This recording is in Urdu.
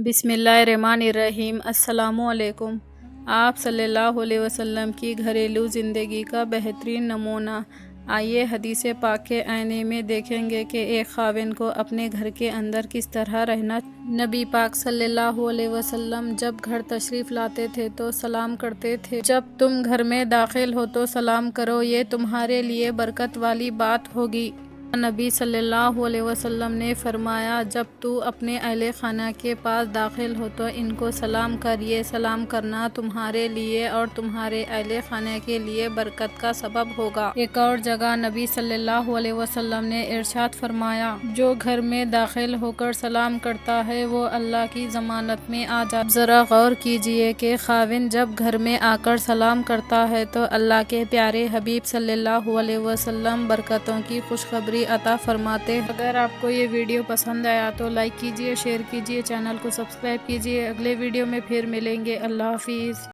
بسم اللہ الرحمن الرحیم۔ السلام علیکم۔ آپ صلی اللہ علیہ وسلم کی گھریلو زندگی کا بہترین نمونہ۔ آئیے حدیث پاک کے آئینے میں دیکھیں گے کہ ایک خاوند کو اپنے گھر کے اندر کس طرح رہنا۔ نبی پاک صلی اللہ علیہ وسلم جب گھر تشریف لاتے تھے تو سلام کرتے تھے۔ جب تم گھر میں داخل ہو تو سلام کرو، یہ تمہارے لیے برکت والی بات ہوگی۔ نبی صلی اللہ علیہ وسلم نے فرمایا، جب تو اپنے اہل خانہ کے پاس داخل ہو تو ان کو سلام کر، یہ سلام کرنا تمہارے لیے اور تمہارے اہل خانہ کے لیے برکت کا سبب ہوگا۔ ایک اور جگہ نبی صلی اللہ علیہ وسلم نے ارشاد فرمایا، جو گھر میں داخل ہو کر سلام کرتا ہے وہ اللہ کی ضمانت میں آ جاتا ہے۔ ذرا غور کیجئے کہ خاوند جب گھر میں آ کر سلام کرتا ہے تو اللہ کے پیارے حبیب صلی اللہ علیہ وسلم برکتوں کی خوشخبری عطا فرماتے ہیں۔ اگر آپ کو یہ ویڈیو پسند آیا تو لائک کیجئے، شیئر کیجئے، چینل کو سبسکرائب کیجئے۔ اگلے ویڈیو میں پھر ملیں گے۔ اللہ حافظ۔